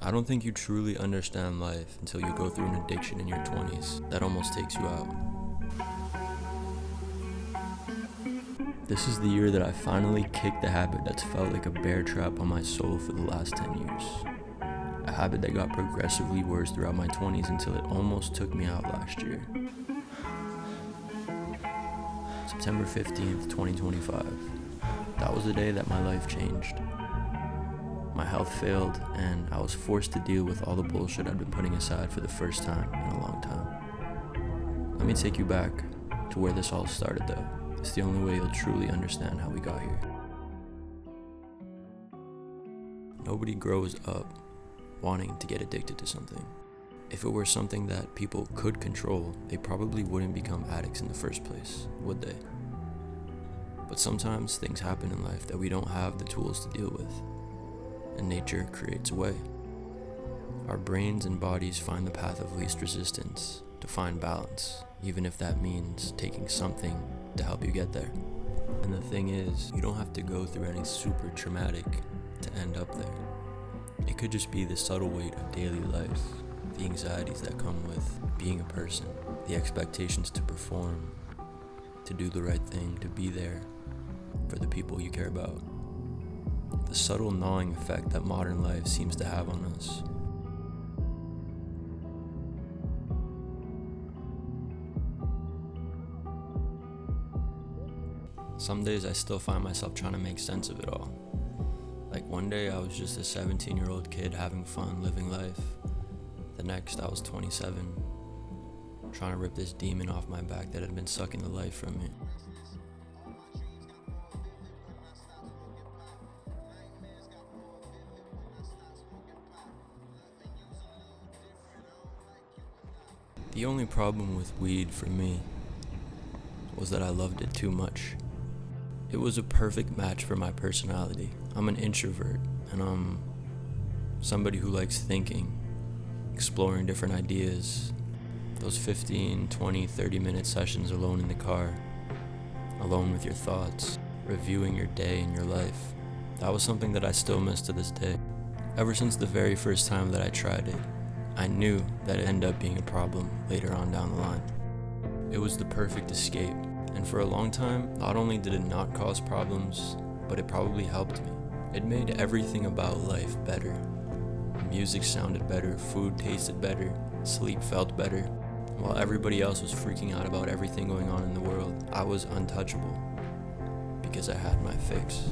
I don't think you truly understand life until you go through an addiction in your 20s that almost takes you out. This is the year that I finally kicked the habit that's felt like a bear trap on my soul for the last 10 years. A habit that got progressively worse throughout my 20s until it almost took me out last year. September 15th, 2025. That was the day that my life changed. My health failed, and I was forced to deal with all the bullshit I'd been putting aside for the first time in a long time. Let me take you back to where this all started, though. It's the only way you'll truly understand how we got here. Nobody grows up wanting to get addicted to something. If it were something that people could control, they probably wouldn't become addicts in the first place, would they? But sometimes things happen in life that we don't have the tools to deal with, and nature creates a way. Our brains and bodies find the path of least resistance to find balance, even if that means taking something to help you get there. And the thing is, you don't have to go through anything super traumatic to end up there. It could just be the subtle weight of daily life, the anxieties that come with being a person, the expectations to perform, to do the right thing, to be there for the people you care about. The subtle gnawing effect that modern life seems to have on us. Some days I still find myself trying to make sense of it all. Like one day I was just a 17-year-old kid having fun, living life. The next I was 27, trying to rip this demon off my back that had been sucking the life from me. The only problem with weed for me was that I loved it too much. It was a perfect match for my personality. I'm an introvert, and I'm somebody who likes thinking, exploring different ideas. Those 15, 20, 30-minute sessions alone in the car, alone with your thoughts, reviewing your day and your life. That was something that I still miss to this day. Ever since the very first time that I tried it, I knew that it ended up being a problem later on down the line. It was the perfect escape. And for a long time, not only did it not cause problems, but it probably helped me. It made everything about life better. Music sounded better, food tasted better, sleep felt better. While everybody else was freaking out about everything going on in the world, I was untouchable because I had my fix.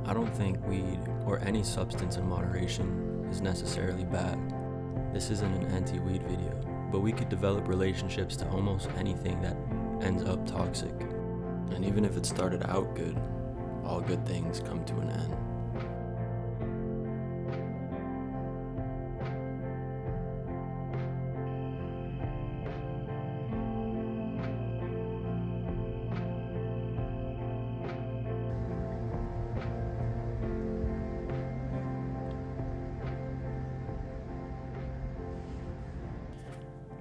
I don't think weed or any substance in moderation is necessarily bad. This isn't an anti-weed video. But we could develop relationships to almost anything that ends up toxic. And even if it started out good, all good things come to an end.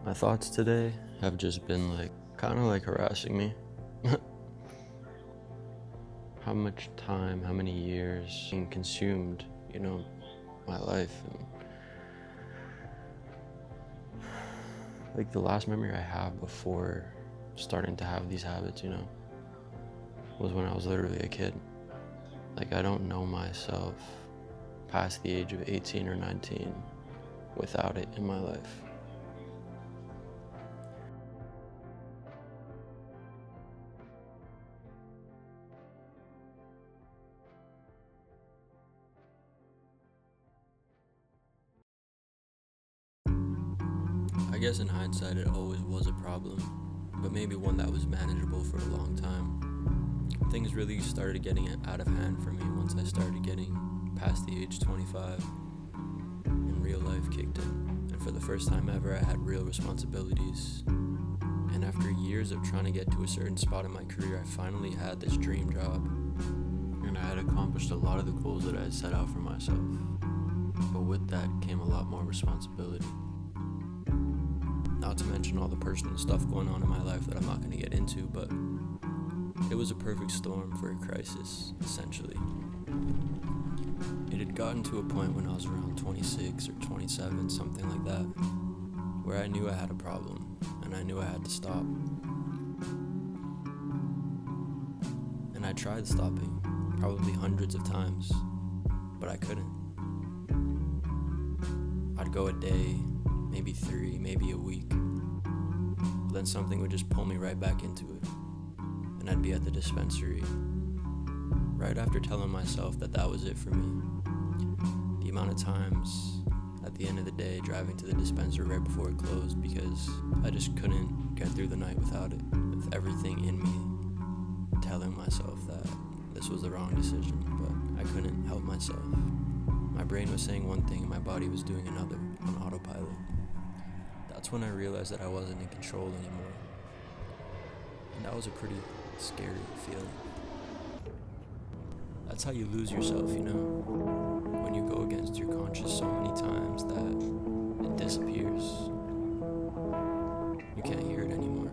My thoughts today have just been kind of harassing me. How much time, how many years being consumed, my life. And the last memory I have before starting to have these habits, was when I was literally a kid. I don't know myself past the age of 18 or 19 without it in my life. I guess in hindsight it always was a problem, but maybe one that was manageable for a long time. Things really started getting out of hand for me once I started getting past the age 25 and real life kicked in. And for the first time ever, I had real responsibilities. And after years of trying to get to a certain spot in my career, I finally had this dream job. And I had accomplished a lot of the goals that I had set out for myself. But with that came a lot more responsibility. Not to mention all the personal stuff going on in my life that I'm not going to get into, but it was a perfect storm for a crisis, essentially. gotten to a point when I was around 26 or 27, something like that, where I knew I had a problem, and I knew I had to stop. And I tried stopping, probably hundreds of times, but I couldn't. I'd go a day, maybe 3, maybe a week, but then something would just pull me right back into it, and I'd be at the dispensary, right after telling myself that that was it for me. The amount of times at the end of the day driving to the dispensary right before it closed because I just couldn't get through the night without it, with everything in me telling myself that this was the wrong decision, but I couldn't help myself. My brain was saying one thing and my body was doing another on autopilot. That's when I realized that I wasn't in control anymore. And that was a pretty scary feeling. That's how you lose yourself, you know? When you go against your conscience so many times that it disappears. You can't hear it anymore.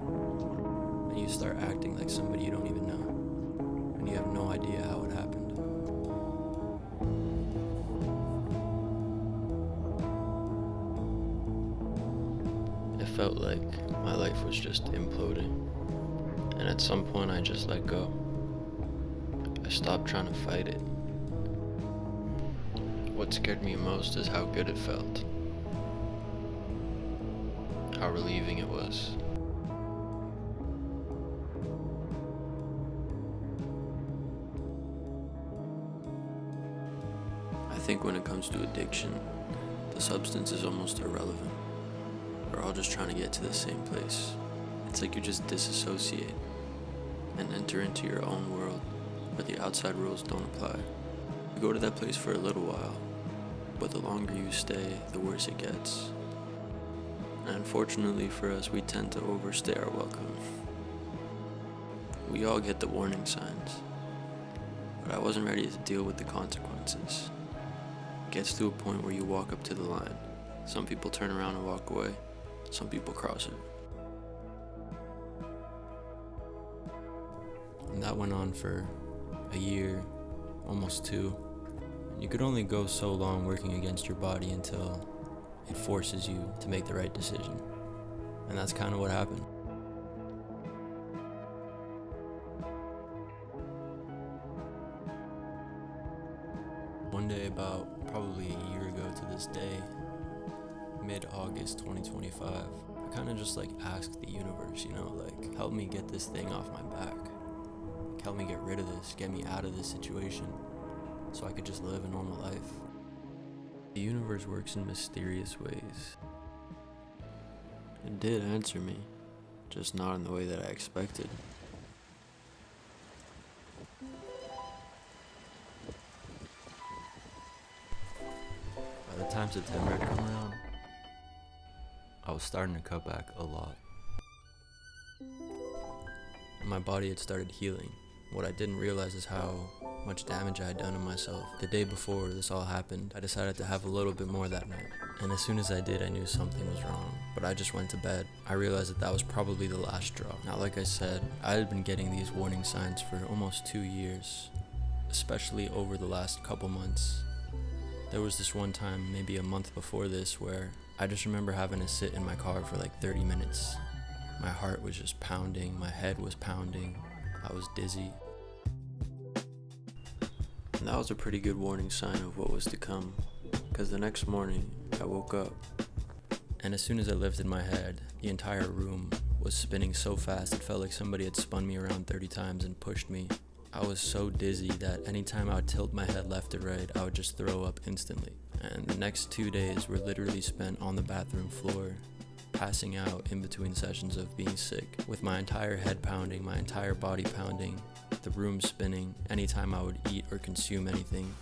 And you start acting like somebody you don't even know. And you have no idea how it happened. It felt like my life was just imploding. And at some point I just let go. I stopped trying to fight it. What scared me most is how good it felt. How relieving it was. I think when it comes to addiction, the substance is almost irrelevant. We're all just trying to get to the same place. It's like you just disassociate and enter into your own world where the outside rules don't apply. You go to that place for a little while, but the longer you stay, the worse it gets. And unfortunately for us, we tend to overstay our welcome. We all get the warning signs, but I wasn't ready to deal with the consequences. It gets to a point where you walk up to the line. Some people turn around and walk away. Some people cross it. And that went on for a year, almost 2. You could only go so long working against your body until it forces you to make the right decision. And that's kind of what happened. One day, about probably a year ago to this day, mid-August 2025, I kind of just asked the universe, help me get this thing off my back. Help me get rid of this, get me out of this situation, so I could just live a normal life. The universe works in mysterious ways. It did answer me, just not in the way that I expected. By the time September had come around, I was starting to cut back a lot. And my body had started healing. What I didn't realize is how much damage I had done to myself. The day before this all happened, I decided to have a little bit more that night. And as soon as I did, I knew something was wrong. But I just went to bed. I realized that was probably the last straw. Now, like I said, I had been getting these warning signs for almost 2 years, especially over the last couple months. There was this one time, maybe a month before this, where I just remember having to sit in my car for 30 minutes. My heart was just pounding, my head was pounding, I was dizzy. And that was a pretty good warning sign of what was to come, because the next morning I woke up, and as soon as I lifted my head, the entire room was spinning so fast it felt like somebody had spun me around 30 times and pushed me. I was so dizzy that anytime I would tilt my head left or right, I would just throw up instantly. And the next 2 days were literally spent on the bathroom floor, passing out in between sessions of being sick, with my entire head pounding, my entire body pounding, the room spinning anytime I would eat or consume anything.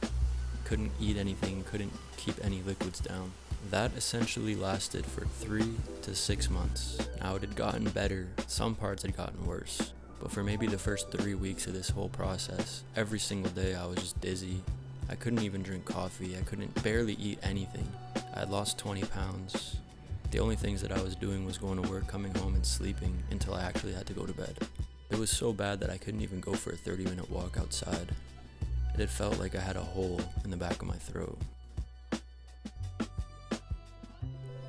Couldn't eat anything, couldn't keep any liquids down. That essentially lasted for 3 to 6 months. Now it had gotten better, some parts had gotten worse. But for maybe the first 3 weeks of this whole process, every single day I was just dizzy. I couldn't even drink coffee, I couldn't barely eat anything. I had lost 20 pounds. The only things that I was doing was going to work, coming home and sleeping until I actually had to go to bed. It was so bad that I couldn't even go for a 30-minute walk outside. It felt like I had a hole in the back of my throat.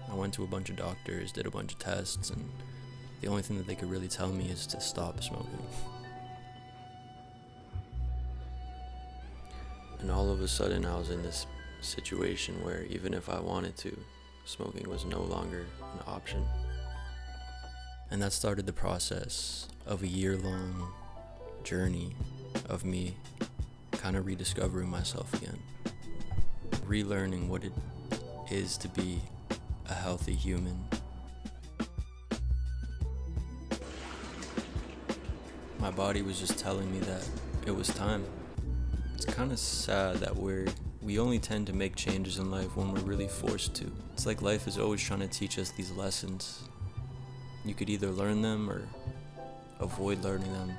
I went to a bunch of doctors, did a bunch of tests, and the only thing that they could really tell me is to stop smoking. And all of a sudden I was in this situation where even if I wanted to, smoking was no longer an option. And that started the process of a year-long journey of me kind of rediscovering myself again, relearning what it is to be a healthy human. My body was just telling me that it was time. It's kind of sad that we only tend to make changes in life when we're really forced to. It's like life is always trying to teach us these lessons. You could either learn them or avoid learning them.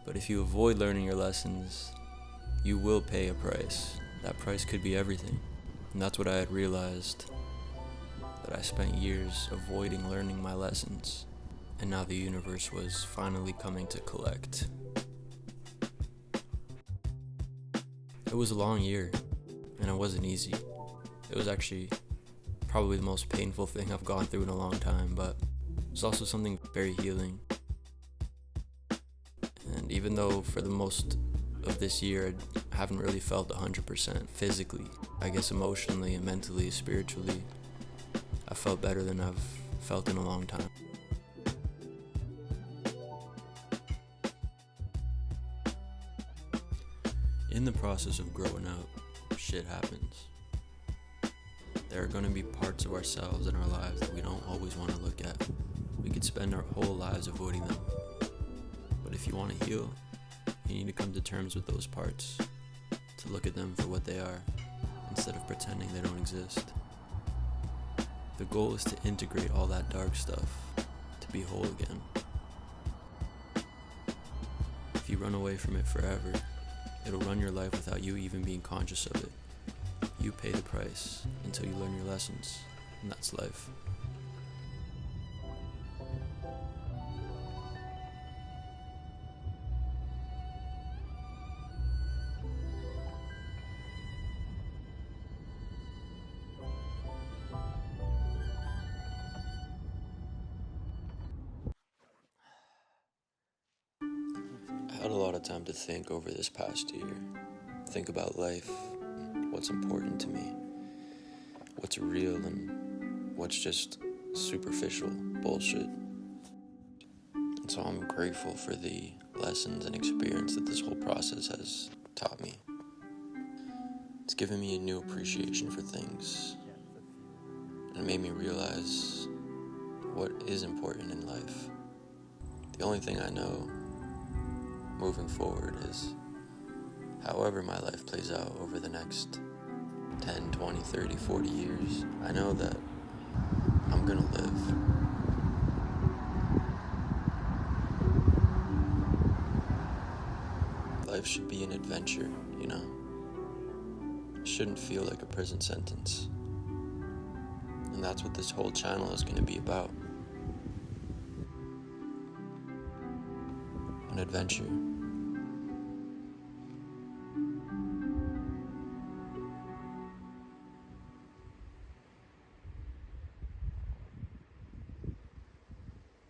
But if you avoid learning your lessons, you will pay a price. That price could be everything. And that's what I had realized, that I spent years avoiding learning my lessons. And now the universe was finally coming to collect. It was a long year, and it wasn't easy. It was actually probably the most painful thing I've gone through in a long time, but it's also something very healing. And even though for the most of this year I haven't really felt 100% physically, I guess emotionally and mentally, spiritually, I felt better than I've felt in a long time. In the process of growing up, shit happens. There are going to be parts of ourselves in our lives that we don't always want to look at. We could spend our whole lives avoiding them. But if you want to heal, you need to come to terms with those parts, to look at them for what they are, instead of pretending they don't exist. The goal is to integrate all that dark stuff, to be whole again. If you run away from it forever, it'll run your life without you even being conscious of it. You pay the price until you learn your lessons, and that's life. I had a lot of time to think over this past year. Think about life, what's important to me, what's real and what's just superficial bullshit. And so I'm grateful for the lessons and experience that this whole process has taught me. It's given me a new appreciation for things, and it made me realize what is important in life. The only thing I know moving forward is however my life plays out over the next 10, 20, 30, 40 years, I know that I'm gonna live. Life should be an adventure, you know? It shouldn't feel like a prison sentence. And that's what this whole channel is gonna be about. An adventure.